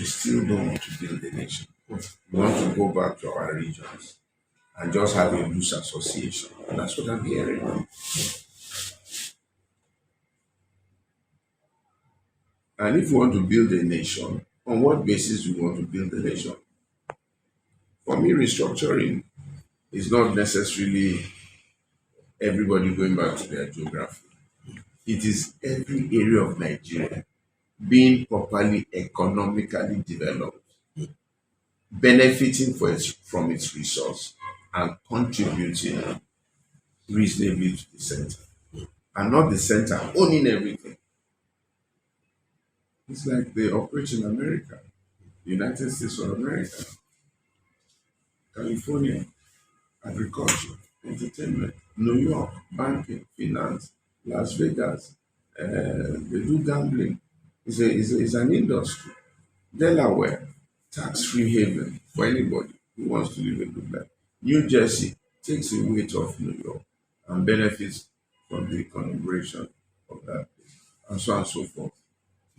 we still don't want to build a nation. We want to go back to our regions and just have a loose association. And that's what I'm hearing. And if we want to build a nation, on what basis do we want to build a nation? For me, restructuring is not necessarily everybody going back to their geography. It is every area of Nigeria being properly economically developed, benefiting from its resource, and contributing reasonably to the center. And not the center owning everything. It's like they operate in America, the United States of America, California, agriculture, entertainment, New York, banking, finance, Las Vegas, they do gambling. It's an industry. Delaware, tax-free haven for anybody who wants to live a good life. New Jersey takes a weight off New York and benefits from the collaboration of that place, and so on and so forth.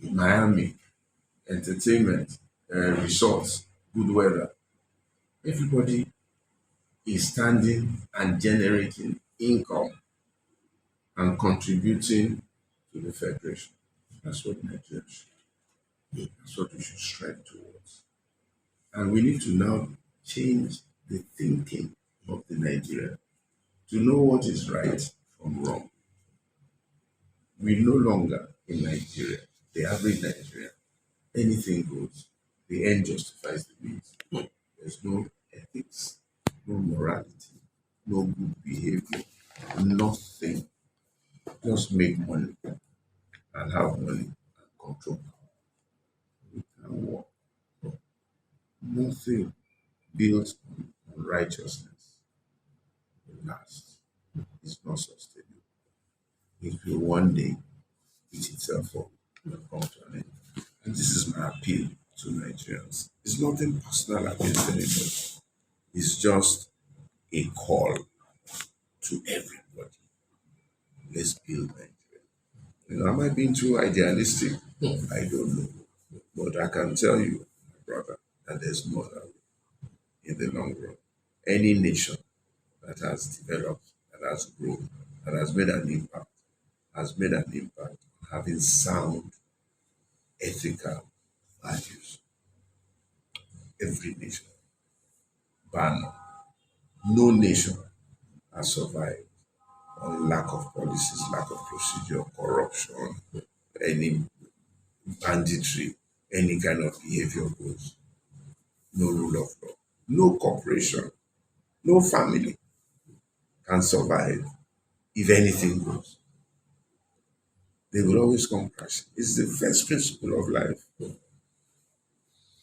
Miami, entertainment, resorts, good weather. Everybody is standing and generating income and contributing to the federation. That's what Nigeria should do. That's what we should strive towards. And we need to now change the thinking of the Nigerian to know what is right from wrong. We no longer in Nigeria, the average Nigerian, anything goes. The end justifies the means. There's no ethics, no morality, no good behavior, nothing. Just make money and have money and control power. We can work. Nothing built on righteousness will last. It's not sustainable. It will one day eat itself up and come to an end. And this is my appeal to Nigerians. It's nothing personal against anybody. It's just a call to everybody. Let's build Nigeria. Am I being too idealistic? I don't know. But I can tell you, my brother, that there's more than in the long run. Any nation that has developed, that has grown, that has made an impact, on having sound ethical values. Every nation, bar none. No nation has survived on lack of policies, lack of procedure, corruption, any banditry, any kind of behavior goes. No rule of law, no cooperation, no family can survive if anything goes. They will always come crashing. It's the first principle of life.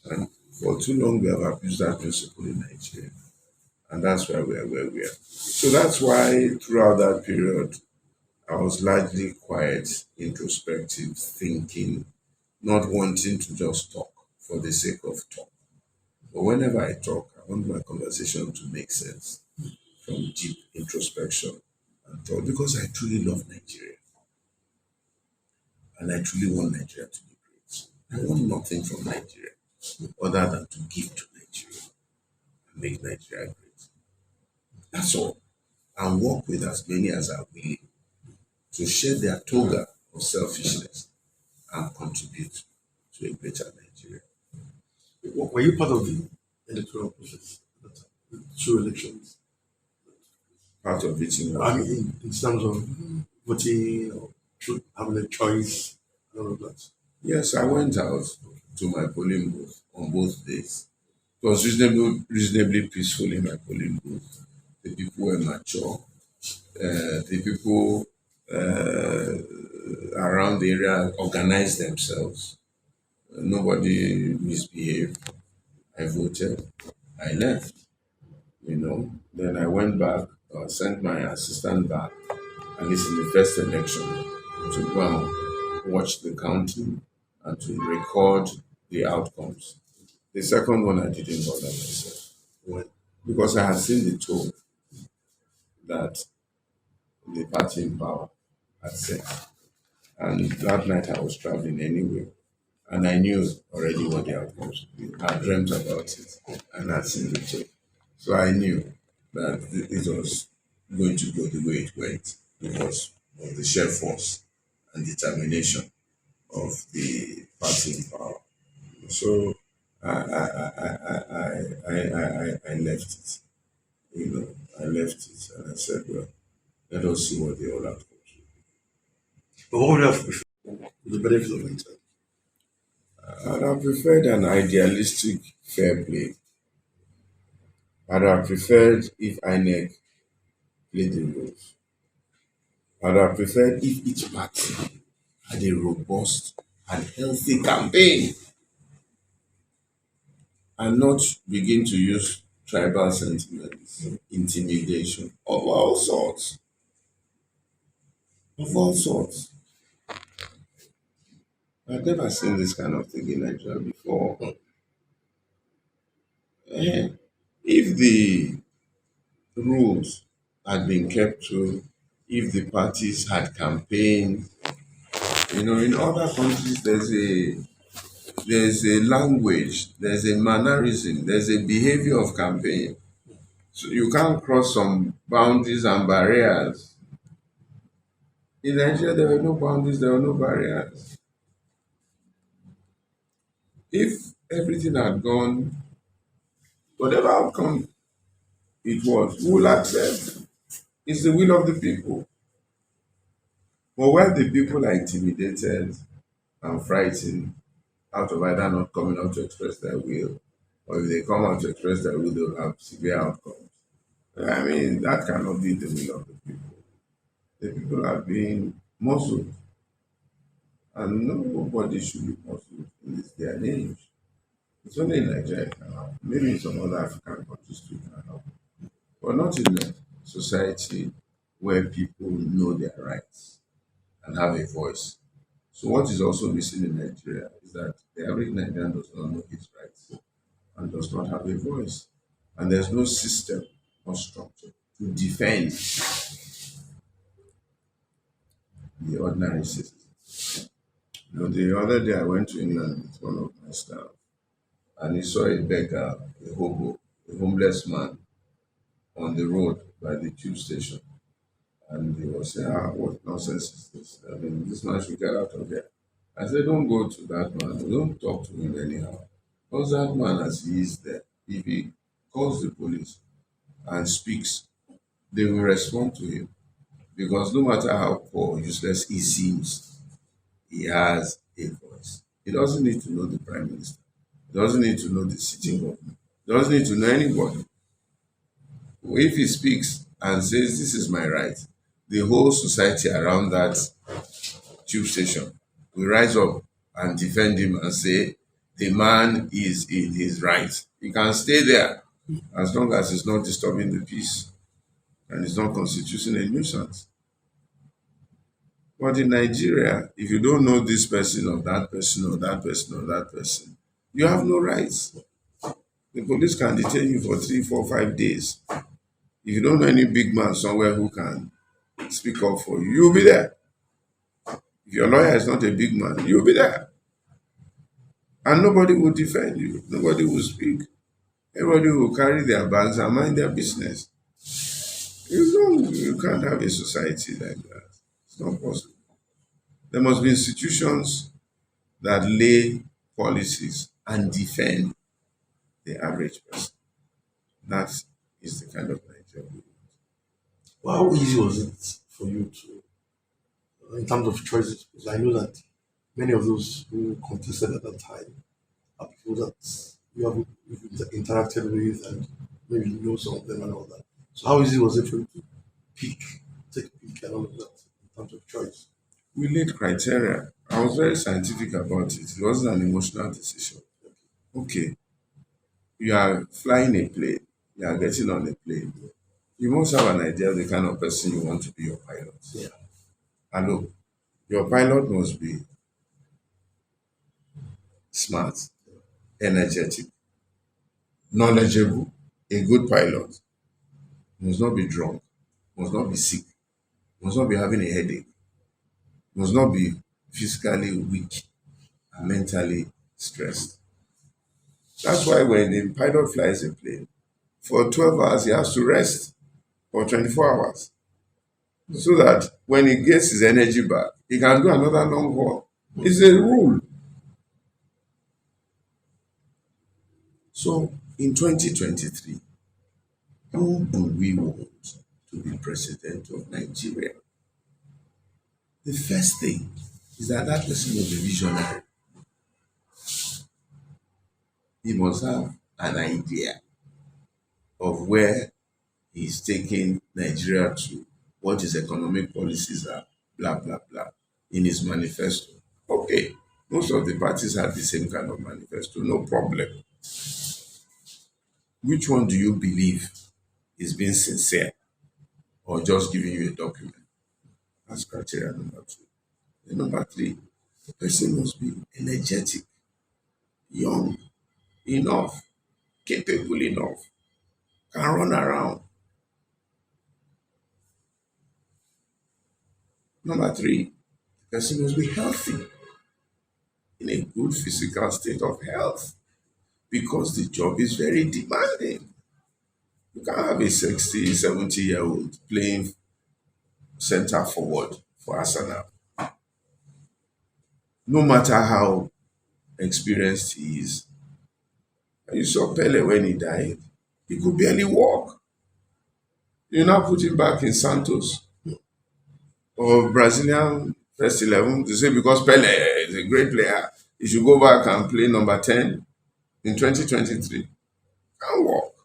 And for too long, we have abused that principle in Nigeria. And that's why we are where we are. So that's why throughout that period, I was largely quiet, introspective, thinking, not wanting to just talk for the sake of talk. But whenever I talk, I want my conversation to make sense from deep introspection and thought because I truly love Nigeria. And I truly want Nigeria to be great. I want nothing from Nigeria other than to give to Nigeria and make Nigeria great. That's all. And work with as many as are willing to share their toga of selfishness and contribute to a better Nigeria. Were you part of the electoral process at that time? The two elections? Part of it in I mean, in terms of voting or having a choice and all of that. Yes, I went out to my polling booth on both days. It was reasonably peaceful in my polling booth. The people were mature. The people around the area organized themselves. Nobody misbehaved. I voted. I left. Then I went back, sent my assistant back, at least in the first election, to go and watch the counting and to record the outcomes. The second one, I didn't bother myself. When Because I had seen the tone that the party in power had set. And that night I was traveling anyway. And I knew already what the outcomes would be. I dreamt about it and I'd seen the tape. So I knew that it was going to go the way it went because of the sheer force and determination of the party in power. So I left it. I left it and I said, well, let us see what the all outcomes But what would you have preferred with the benefit of hindsight? will be. I'd have preferred an idealistic fair play. I'd have preferred if INEC played the rules. I'd have preferred if each party had a robust and healthy campaign and not begin to use tribal sentiments, intimidation of all sorts. I've never seen this kind of thing in Nigeria before. Eh, If the rules had been kept to, if the parties had campaigned, in other countries there's a language, there's a mannerism, there's a behavior of campaign. So you can't cross some boundaries and barriers. In Nigeria, there were no boundaries, there were no barriers. If everything had gone, whatever outcome it was, we will accept. It's the will of the people. But when the people are intimidated and frightened out of either not coming out to express their will, or if they come out to express their will, they'll have severe outcomes. I mean, that cannot be the will of the people. The people are being muzzled, and nobody should be muzzled in this day and age. It's only in Nigeria it can happen. Maybe in some other African countries too it can happen. But not in a society where people know their rights and have a voice. So what is also missing in Nigeria is that the average Nigerian does not know his rights and does not have a voice. And there's no system or structure to defend the ordinary citizen. The other day I went to England with one of my staff and he saw a beggar, a hobo, a homeless man on the road by the tube station. And he was saying, what nonsense is this? I mean, this man should get out of here. I said, don't go to that man. Don't talk to him anyhow. Because that man, as he is there, if he calls the police and speaks, they will respond to him. Because no matter how poor or useless he seems, he has a voice. He doesn't need to know the prime minister. He doesn't need to know the sitting government. He doesn't need to know anybody. If he speaks and says, this is my right, the whole society around that tube station will rise up and defend him and say, the man is in his right. He can stay there as long as he's not disturbing the peace and he's not constituting a nuisance. But in Nigeria, if you don't know this person or that person or that person or that person, you have no rights. The police can detain you for 3, 4, 5 days. If you don't know any big man somewhere who can speak up for you, you'll be there. If your lawyer is not a big man, you'll be there. And nobody will defend you. Nobody will speak. Everybody will carry their bags and mind their business. You can't have a society like that. It's not possible. There must be institutions that lay policies and defend the average person. That is the kind of Nigeria we want. Well, how easy was it for you to, in terms of choices? Because I know that many of those who contested at that time are people that you've interacted with and maybe you know some of them and all that. So how easy was it for you to pick, take a pick and all of that in terms of choice? We laid criteria. I was very scientific about it. It wasn't an emotional decision. Okay, you are flying a plane, you are getting on a plane. You must have an idea of the kind of person you want to be your pilot. Yeah. Hello, your pilot must be smart, energetic, knowledgeable, a good pilot. Must not be drunk, must not be sick, must not be having a headache, must not be physically weak are mentally stressed. That's why when the pilot flies a plane, for 12 hours he has to rest, or 24 hours, so that when he gets his energy back, he can do another long haul. It's a rule. So in 2023, who do we want to be president of Nigeria? The first thing is that that person must be visionary. He must have an idea of where he's taking Nigeria to, what his economic policies are, blah, blah, blah, in his manifesto. Okay, most of the parties have the same kind of manifesto, no problem. Which one do you believe is being sincere or just giving you a document? That's criteria number two. And number three, the person must be energetic, young enough, capable enough, can run around. Number three, the person must be healthy, in a good physical state of health, because the job is very demanding. You can't have a 60, 70-year-old playing center forward for Arsenal. No matter how experienced he is. You saw Pele when he died. He could barely walk. You now put him back in Santos or Brazilian first 11 to say because Pele is a great player, he should go back and play number 10 in 2023. Can't walk.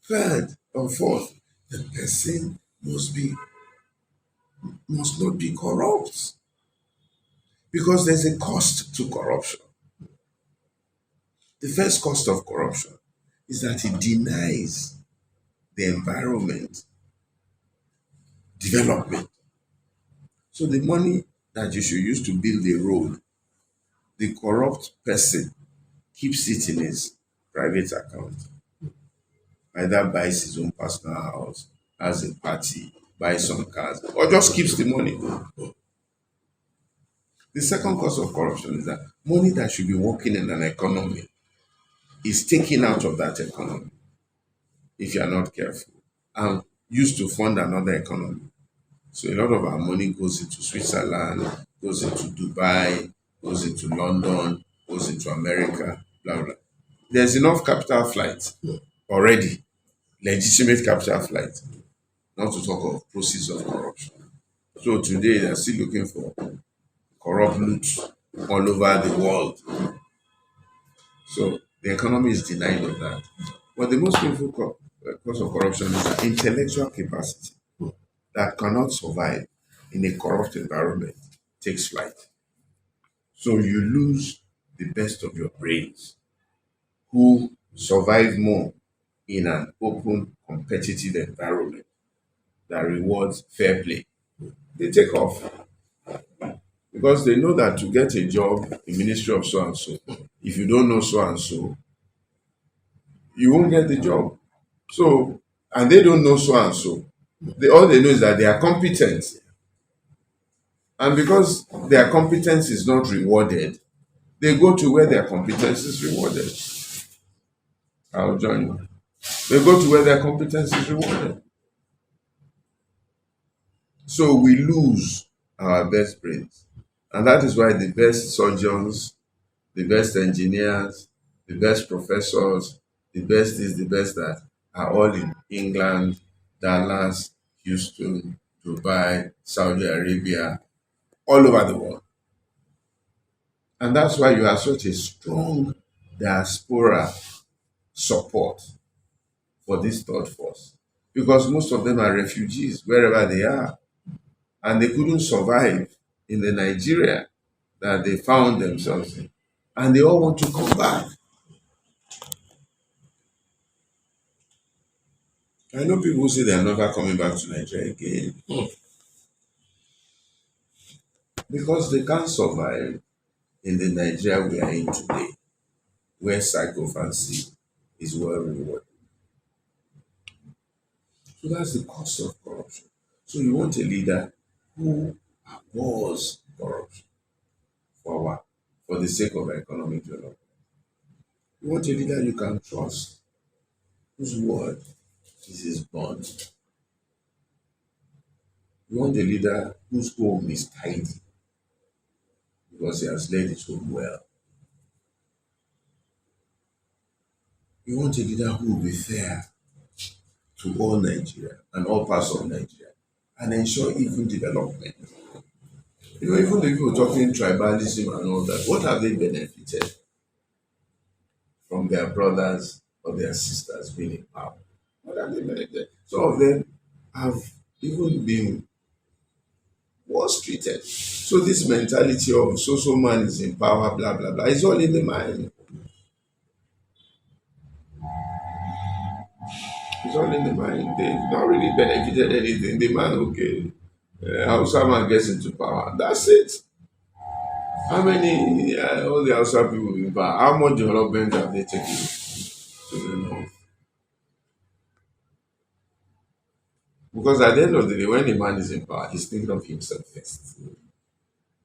Third or fourth, the person must not be corrupt, because there's a cost to corruption. The first cost of corruption is that it denies the environment development. So the money that you should use to build a road, the corrupt person keeps it in his private account. Either buys his own personal house, has a party, buys some cars, or just keeps the money. The second cause of corruption is that money that should be working in an economy is taken out of that economy, if you are not careful, and used to fund another economy. So a lot of our money goes into Switzerland, goes into Dubai, goes into London, goes into America, blah, blah. There's enough capital flight already, legitimate capital flight, not to talk of proceeds of corruption. So today they're still looking for corrupt loot all over the world. So the economy is denied of that. But the most painful cause of corruption is that intellectual capacity that cannot survive in a corrupt environment takes flight. So you lose the best of your brains, who survive more in an open, competitive environment that rewards fair play. They take off because they know that to get a job in Ministry of so and so, if you don't know so and so, you won't get the job. So, and they don't know so and so. All they know is that they are competent. And because their competence is not rewarded, they go to where their competence is rewarded. I'll join you. They go to where their competence is rewarded. So we lose our best brains. And that is why the best surgeons, the best engineers, the best professors, the best is the best that are all in England, Dallas, Houston, Dubai, Saudi Arabia, all over the world. And that's why you have such a strong diaspora support for this third force. Because most of them are refugees wherever they are. And they couldn't survive in the Nigeria that they found themselves in. And they all want to come back. I know people say they're never coming back to Nigeria again. Because they can't survive in the Nigeria we are in today, where psychophancy is well rewarded. So that's the cost of corruption. So you want a leader who was corruption for the sake of economic development. You want a leader you can trust, whose word is his bond. You want a leader whose home is tidy because he has led his home well. You want a leader who will be fair to all Nigeria and all parts of Nigeria and ensure even development. Even the people talking tribalism and all that, what have they benefited from their brothers or their sisters being in power? What have they benefited? Some of them have even been worse treated. So this mentality of so man is in power, blah blah blah, it's all in the mind. It's all in the mind. They've not really benefited anything. The man, okay, Hausa man gets into power. That's it. How many, all the Hausa people in power, how much development have they taken to the north? Because at the end of the day, when the man is in power, he's thinking of himself first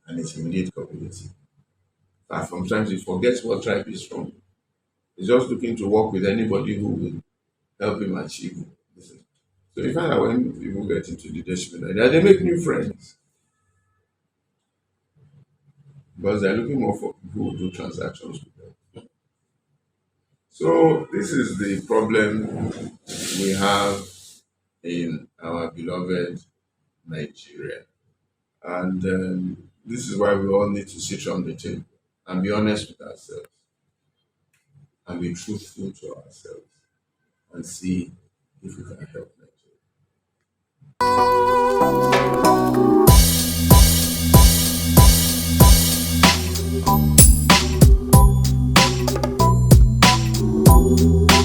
and his immediate community. And sometimes he forgets what tribe he's from. He's just looking to work with anybody who will help him achieve this. So you find that when people get into leadership in Nigeria, they make new friends because they're looking more for people who do transactions with them. So this is the problem we have in our beloved Nigeria. And this is why we all need to sit around the table and be honest with ourselves and be truthful to ourselves and see if we can help.